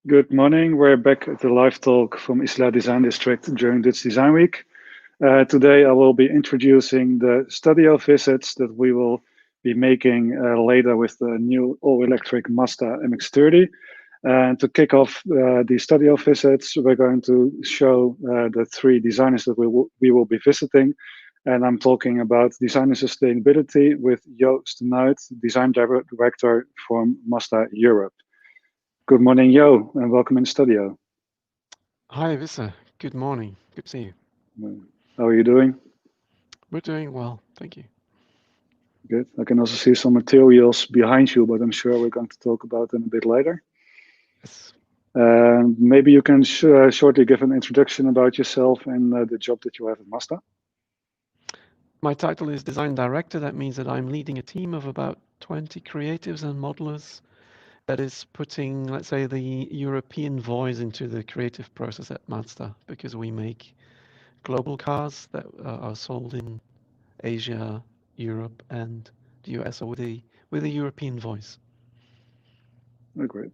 Good morning. We're back at the live talk from Isola.design district during Dutch Design Week. Today I will be introducing the studio visits that we will be making later with the new all-electric Mazda MX-30. And to kick off the studio visits, we're going to show the three designers that we will be visiting. And I'm talking about design and sustainability with Jo Stenuit, design director from Mazda Europe. Good morning, Jo, and welcome in the studio. Hi, Wisse. Good morning. Good to see you. How are you doing? We're doing well, thank you. Good. I can also see some materials behind you, but I'm sure we're going to talk about them a bit later. Yes. Maybe you can shortly give an introduction about yourself and the job that you have at Mazda. My title is Design Director. That means that I'm leading a team of about 20 creatives and modelers that is putting, let's say, the European voice into the creative process at Mazda because we make global cars that are sold in Asia, Europe, and the US, so with a European voice. Oh, great.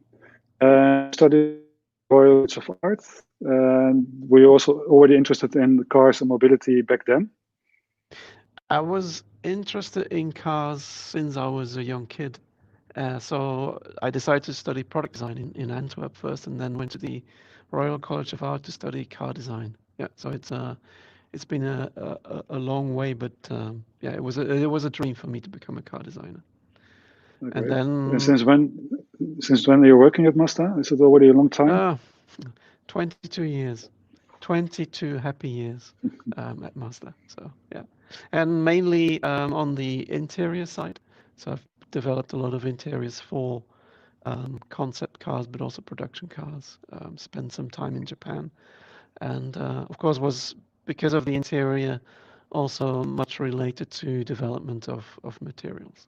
Studied Royal College of Art. Were you also already interested in cars and mobility back then? I was interested in cars since I was a young kid. So I decided to study product design in Antwerp first, and then went to the Royal College of Art to study car design. Yeah, so it's been a long way, but yeah, it was a dream for me to become a car designer. Oh, And great. And then since when are you working at Mazda? Is it already a long time? uh, 22 years, 22 happy years at Mazda. So yeah, and mainly on the interior side. So I've developed a lot of interiors for concept cars, but also production cars. Spent some time in Japan, and of course was because of the interior also much related to development of materials.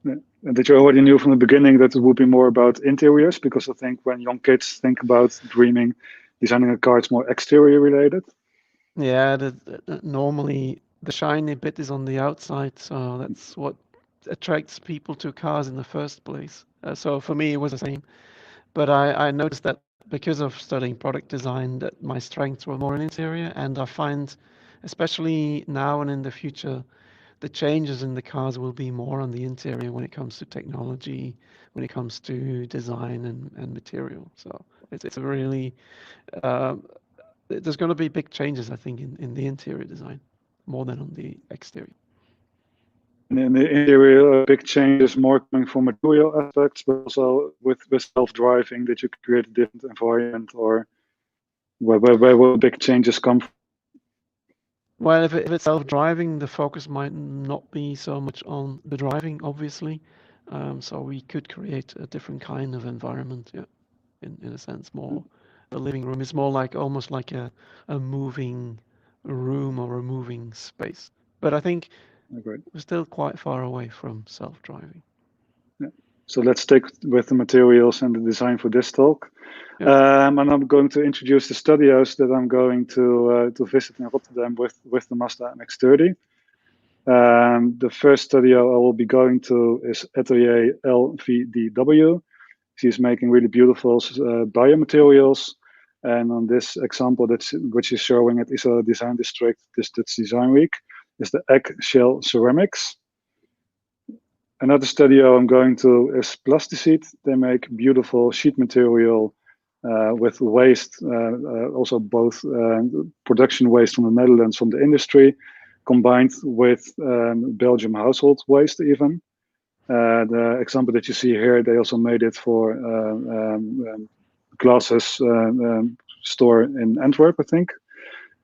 Yeah. And that you already knew from the beginning that it would be more about interiors, because I think when young kids think about dreaming, designing a car, it's more exterior related. Yeah, normally the shiny bit is on the outside, so that's what attracts people to cars in the first place. So for me, it was the same. But I noticed that because of studying product design, that my strengths were more in interior, and I find, especially now and in the future, the changes in the cars will be more on the interior when it comes to technology, when it comes to design and material. So it's a really um, there's going to be big changes, I think, in the interior design more than on the exterior. And in the interior, big changes more coming from material aspects, but also with self-driving that you can create a different environment, or where will big changes come from? Well, if it's self-driving, the focus might not be so much on the driving, obviously. So we could create a different kind of environment, yeah, in a sense, more a living room. It's more like almost like a moving room or a moving space. But I think Great. we're still quite far away from self-driving. Yeah. So let's stick with the materials and the design for this talk. Yeah. And I'm going to introduce the studios that I'm going to visit in Rotterdam with the Mazda MX-30. The first studio I will be going to is Atelier LVDW. She's making really beautiful biomaterials. And on this example, which is showing at Isola Design District, this Design Week, is the eggshell ceramics. Another studio I'm going to is Plasticite. They make beautiful sheet material with waste, also both production waste from the Netherlands, from the industry, combined with Belgium household waste even. The example that you see here, they also made it for glasses store in Antwerp, I think.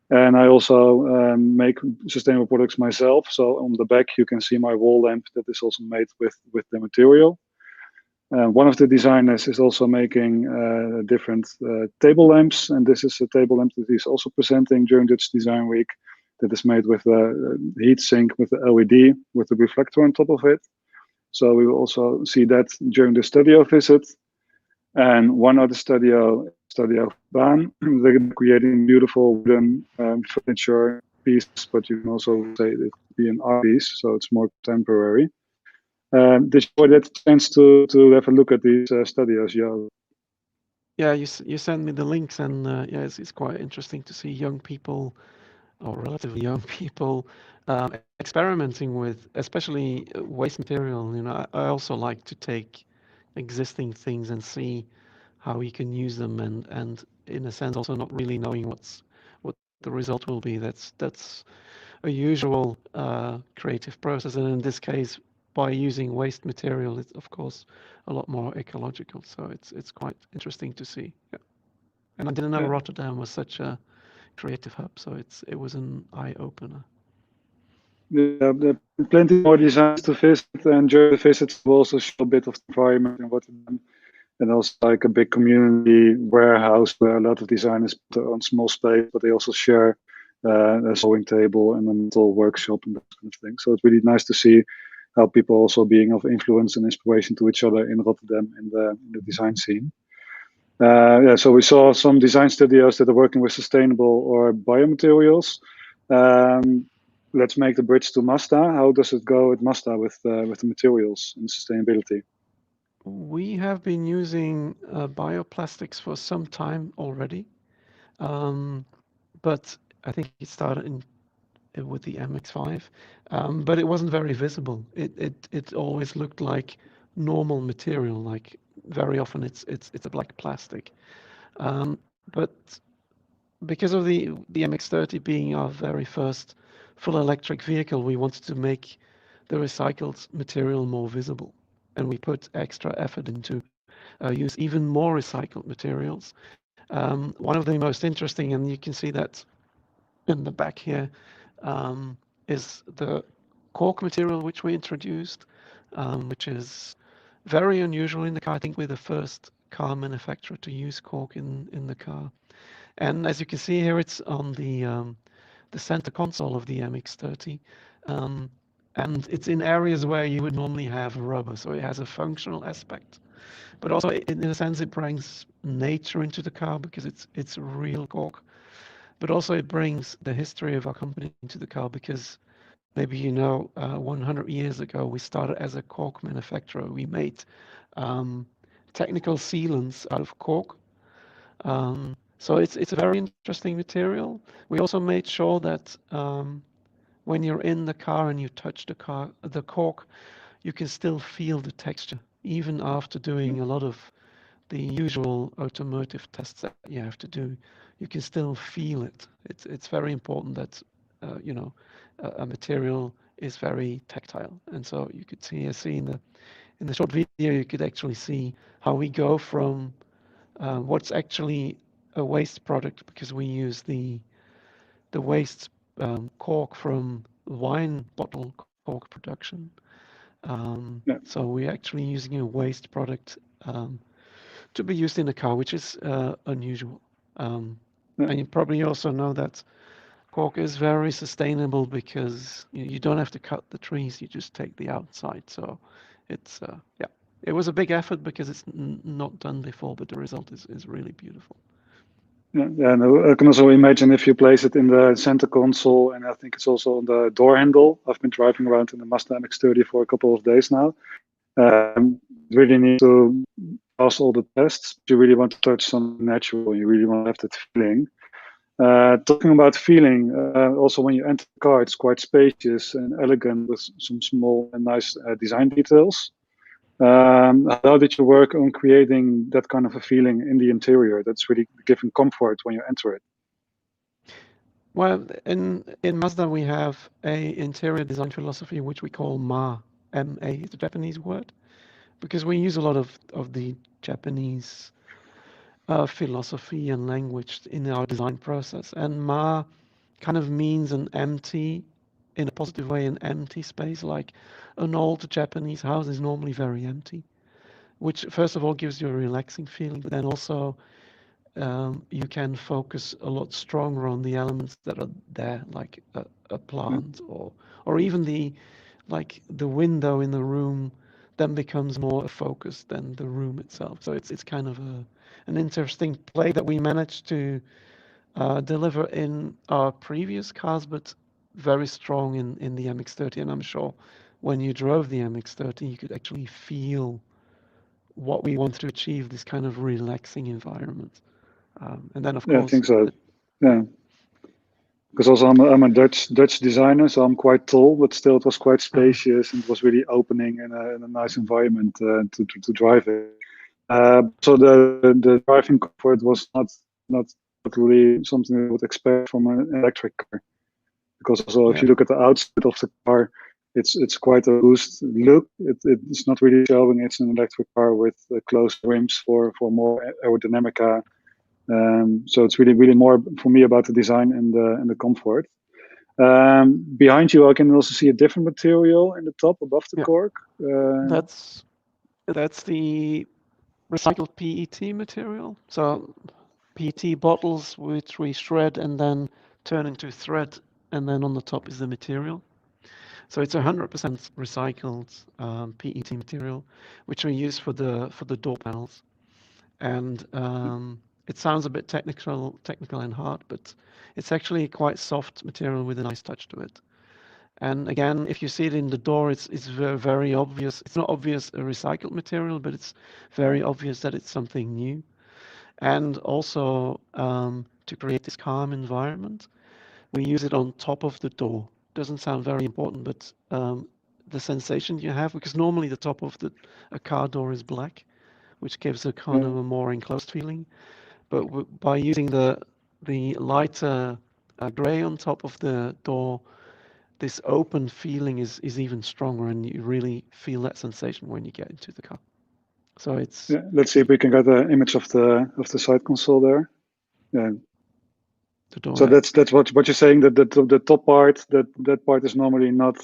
And I also make sustainable products myself. So on the back, you can see my wall lamp that is also made with the material. One of the designers is also making different table lamps, and this is a table lamp that he's also presenting during Dutch Design Week. That is made with a heat sink with the LED with the reflector on top of it. So we will also see that during the studio visit. And one other Studio Baan. They're creating beautiful wooden furniture pieces, but you can also say it could be an art piece, so it's more contemporary. Did you get a chance to have a look at these studios, Jo? Yeah, you send me the links, and yeah, it's quite interesting to see young people or relatively young people experimenting with, especially waste material. You know, I also like to take existing things and see how we can use them, and in a sense also not really knowing what the result will be. That's a usual creative process, and in this case, by using waste material, it's of course a lot more ecological. So it's quite interesting to see. Yeah. And I didn't know Yeah, Rotterdam was such a creative hub, so it was an eye opener. yeah, there are plenty more designs to visit, and during the visits we'll also show a bit of the environment in Rotterdam, and also like a big community warehouse where a lot of designers put their own small space, but they also share a sewing table and a metal workshop and that kind of thing. So it's really nice to see how people also being of influence and inspiration to each other in Rotterdam in the design scene. Yeah, so we saw some design studios that are working with sustainable or biomaterials. Um, let's make the bridge to Mazda. How does it go at Mazda with the materials and sustainability? We have been using bioplastics for some time already, um, but I think it started with the MX-5, but it wasn't very visible. It always looked like normal material, like very often it's a black plastic. But because of the MX-30 being our very first full electric vehicle, we wanted to make the recycled material more visible, and we put extra effort into use even more recycled materials. One of the most interesting, and you can see that in the back here, um, is the cork material which we introduced, which is very unusual in the car. I think we're the first car manufacturer to use cork in the car. And as you can see here, it's on the center console of the MX-30. Um, and it's in areas where you would normally have rubber, so it has a functional aspect. But also, in a sense, it brings nature into the car because it's real cork. But also, it brings the history of our company into the car because maybe 100 years ago, we started as a cork manufacturer. We made um, technical sealants out of cork. So it's a very interesting material. We also made sure that when you're in the car and you touch the cork, you can still feel the texture, even after doing a lot of the usual automotive tests that you have to do. You can still feel it. It's very important that a material is very tactile, and so you could see in the short video you could actually see how we go from what's actually a waste product because we use the waste cork from wine bottle cork production. Yeah, So we're actually using a waste product to be used in a car, which is unusual. Um, yeah, and you probably also know that cork is very sustainable because you don't have to cut the trees; you just take the outside. So it's yeah, it was a big effort because it's not done before, but the result is really beautiful. yeah, yeah. No, I can also imagine if you place it in the center console, and I think it's also on the door handle. I've been driving around in the Mazda MX-30 for a couple of days now. You really need to pass all the tests. You really want to touch something natural. You really want to have that feeling. Talking about feeling, also when you enter the car, it's quite spacious and elegant with some small and nice design details. How did you work on creating that kind of a feeling in the interior that's really giving comfort when you enter it? Well, in Mazda we have a interior design philosophy which we call MA, is the Japanese word, because we use a lot of the Japanese philosophy and language in our design process. And Ma kind of means an empty, in a positive way, an empty space. Like an old Japanese house is normally very empty, which first of all gives you a relaxing feeling, but then also you can focus a lot stronger on the elements that are there, like a Yeah, plant or even the window in the room then becomes more a focus than the room itself. So it's kind of an interesting play that we managed to deliver in our previous cars, but very strong in the MX-30. And I'm sure when you drove the MX-30, you could actually feel what we want to achieve, this kind of relaxing environment. And then, of Yeah, I course, think so. Yeah. Because also I'm a Dutch designer, so I'm quite tall, but still it was quite spacious and it was really opening and a nice environment to drive it. So the driving comfort was not totally something I would expect from an electric car. Because also if you look at the outside of the car, it's quite a robust look. It's not really showing it's an electric car with closed rims for more aerodynamica. So it's really more for me about the design and the comfort. Behind you, I can also see a different material in the top above the cork. that's the recycled PET material. So PET bottles which we shred and then turn into thread, and then on the top is the material. So it's 100% recycled PET material, which we use for the door panels. And it sounds a bit technical and hard, but it's actually quite soft material with a nice touch to it. And again, if you see it in the door, it's very, very obvious. It's not obvious a recycled material, but it's very obvious that it's something new. And also to create this calm environment, we use it on top of the door. Doesn't sound very important, but the sensation you have, because normally the top of a car door is black, which gives a kind of a more enclosed feeling. But by using the lighter gray on top of the door, this open feeling is even stronger, and you really feel that sensation when you get into the car. So it's Let's see if we can get an image of the side console there. Yeah. the door. So that's what you're saying, that the top part, that part is normally not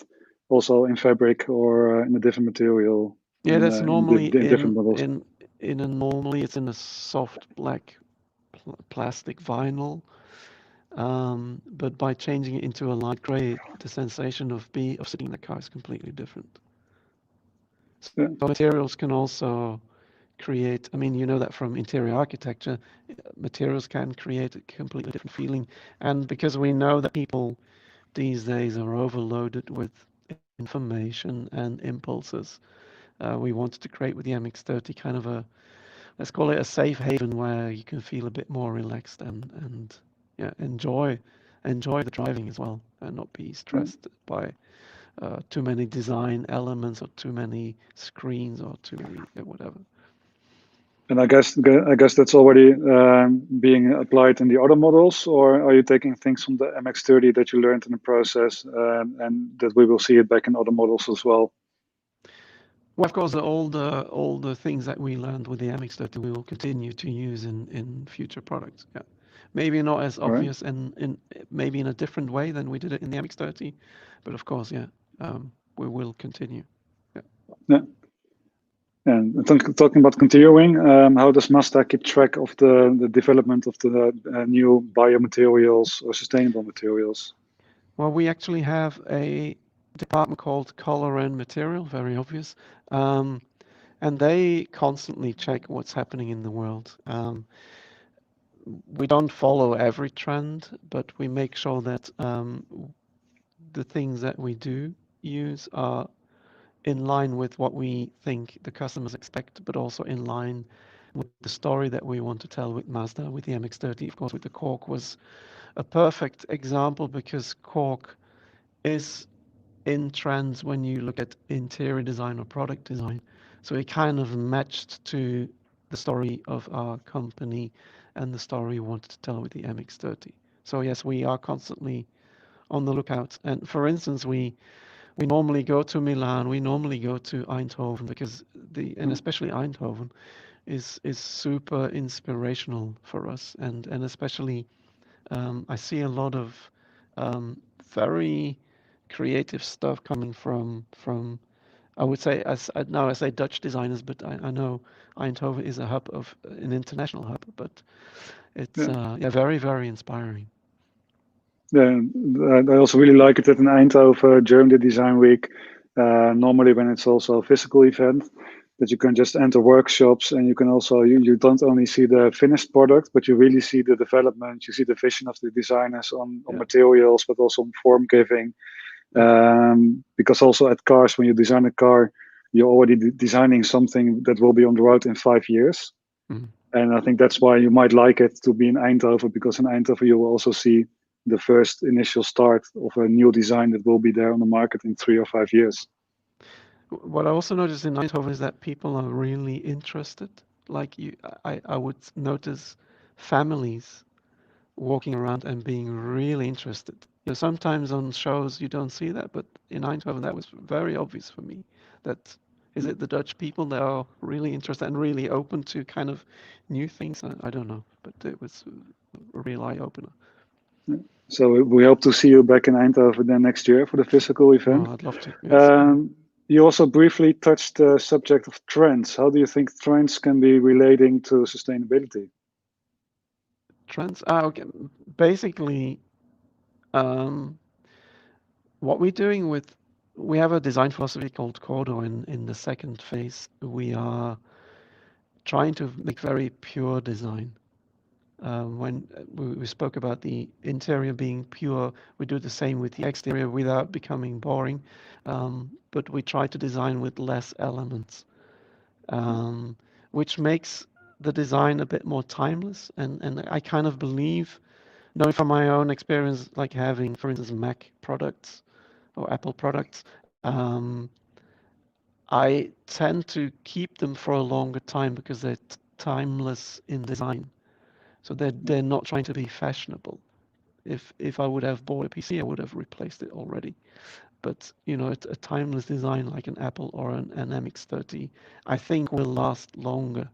also in fabric or in a different material. Yeah, that's normally in different models. normally it's in a soft black plastic vinyl. But by changing it into a light gray, the sensation of sitting in the car is completely different. So materials can also create, I mean, you know that from interior architecture, materials can create a completely different feeling. And because we know that people these days are overloaded with information and impulses, we wanted to create with the MX-30 kind of a, let's call it a safe haven where you can feel a bit more relaxed and yeah, enjoy the driving as well, and not be stressed by too many design elements or too many screens or too many whatever. And I guess that's already being applied in the other models, or are you taking things from the MX-30 that you learned in the process, and that we will see it back in other models as well? Well, of course, all the things that we learned with the MX-30 we will continue to use in future products. Yeah, maybe not as obvious and in maybe in a different way than we did it in the MX-30, but of course, yeah, we will continue. Yeah. And talking about continuing, how does Mazda keep track of the development of the new biomaterials or sustainable materials? Well, we actually have a department called Color and Material, very obvious, and they constantly check what's happening in the world. We don't follow every trend, but we make sure that the things that we do use are in line with what we think the customers expect, but also in line with the story that we want to tell with Mazda, with the MX-30. Of course, with the cork was a perfect example because cork is in trends when you look at interior design or product design. So it kind of matched to the story of our company and the story we wanted to tell with the MX-30. So yes, we are constantly on the lookout. And for instance, we normally go to Milan, we normally go to Eindhoven because and especially Eindhoven is super inspirational for us, and especially I see a lot of very creative stuff coming from I would say now I say Dutch designers, but I know Eindhoven is a hub of an international hub, but it's very, very inspiring. Yeah, I also really like it that in Eindhoven during the design week, normally when it's also a physical event, that you can just enter workshops and you can also, you don't only see the finished product, but you really see the development, you see the vision of the designers on materials, but also on form giving. Because also at cars, when you design a car, you're already designing something that will be on the road in 5 years. Mhm. And I think that's why you might like it to be in Eindhoven, because in Eindhoven you will also see the first initial start of a new design that will be there on the market in 3 or 5 years. What I also noticed in Eindhoven is that people are really interested. Like I would notice families walking around and being really interested. You know, sometimes on shows you don't see that, but in Eindhoven that was very obvious for me. That is it the Dutch people that are really interested and really open to kind of new things? I don't know, but it was a real eye opener. So we hope to see you back in Eindhoven then next year for the physical event. Oh, I'd love to. Yes. You also briefly touched the subject of trends. How do you think trends can be relating to sustainability? Trends. Okay. Basically, um, what we're doing with we have a design philosophy called Cordo. In the second phase, we are trying to make very pure design. When we spoke about the interior being pure, we do the same with the exterior without becoming boring, but we try to design with less elements, um, which makes the design a bit more timeless. And I kind of believe, knowing from my own experience, like having, for instance, Mac products or Apple products, I tend to keep them for a longer time because they're timeless in design. So they're not trying to be fashionable. If I would have bought a PC, I would have replaced it already. But you know, a timeless design like an Apple or an MX-30, I think will last longer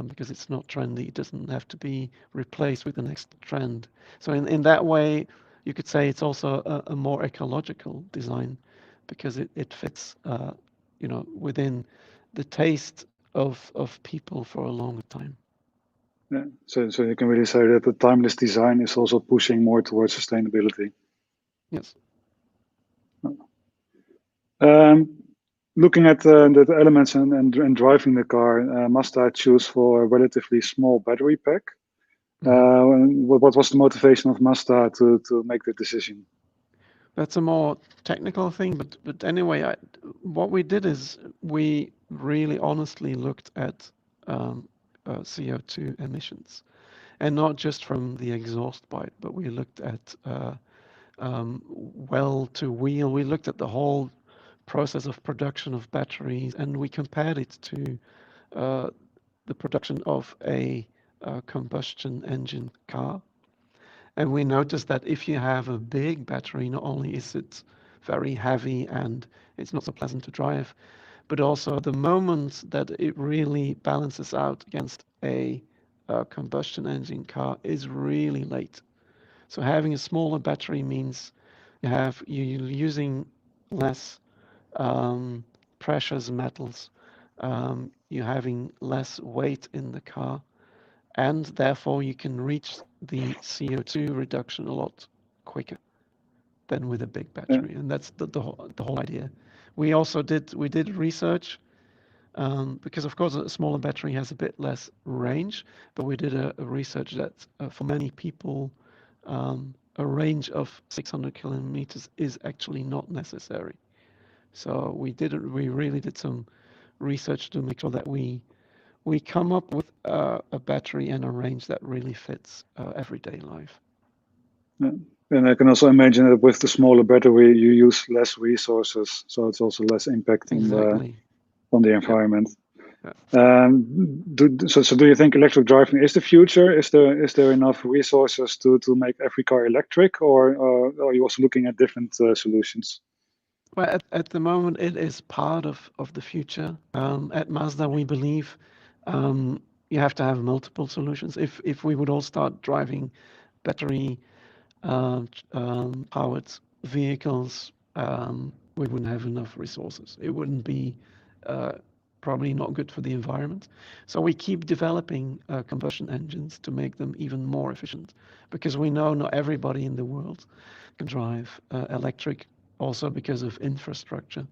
because it's not trendy. It doesn't have to be replaced with the next trend. So in that way, you could say it's also a more ecological design because it fits, you know, within the taste of people for a longer time. Yeah. So you can really say that the timeless design is also pushing more towards sustainability. Yes. Um, Looking at the elements and driving the car, Mazda choose for a relatively small battery pack. Mhm. What was the motivation of Mazda to make the decision? That's a more technical thing, but anyway, what we did is we really honestly looked at CO2 emissions, and not just from the exhaust pipe, but we looked at well to wheel. We looked at the whole process of production of batteries, and we compared it to uh, the production of a combustion engine car. And we noticed that if you have a big battery, not only is it very heavy and it's not so pleasant to drive, but also the moment that it really balances out against a combustion engine car is really late. So having a smaller battery means you're using less precious metals. You're having less weight in the car, and therefore you can reach the CO2 reduction a lot quicker than with a big Yeah. battery, and that's the whole idea. We did research because of course a smaller battery has a bit less range, but we did a research that for many people a range of 600 kilometers is actually not necessary. So we really did some research to make sure that we come up with a battery and a range that really fits everyday life. Yeah. And I can also imagine that with the smaller battery, you use less resources, so it's also less impact Exactly. on the Yeah. environment. Yeah. So do you think electric driving is the future? Is there enough resources to make every car electric, or are you also looking at different solutions? Well, at the moment, it is part of the future. At Mazda, we believe you have to have multiple solutions. If we would all start driving battery powered vehicles, we wouldn't have enough resources. It wouldn't be uh, probably not good for the environment. So we keep developing combustion engines to make them even more efficient, because we know not everybody in the world can drive electric, also because of infrastructure.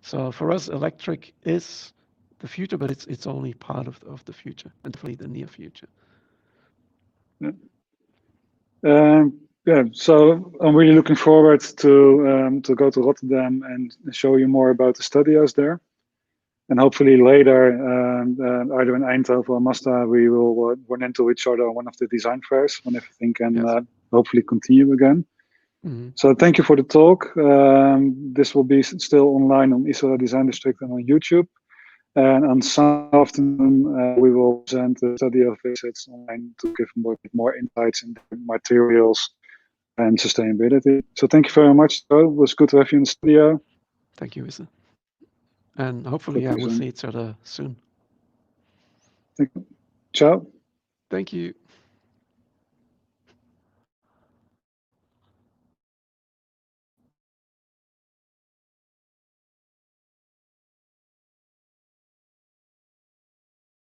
So for us, electric is the future, but it's only part of the future, and definitely the near future. Yeah. Yeah, so I'm really looking forward to go to Rotterdam and show you more about the studios there. And hopefully later, either in Eindhoven or Mazda, we will run into each other on one of the design fairs when everything can hopefully continue again. Mm-hmm. So thank you for the talk. This will be still online on Isola Design District and on YouTube. And on Sunday afternoon, we will present the study of visits online to give more insights into materials and sustainability. So thank you very much, Joe. It was good to have you in the studio. Thank you, Wisse. And hopefully, we'll see each other soon. Thank you. Ciao. Thank you.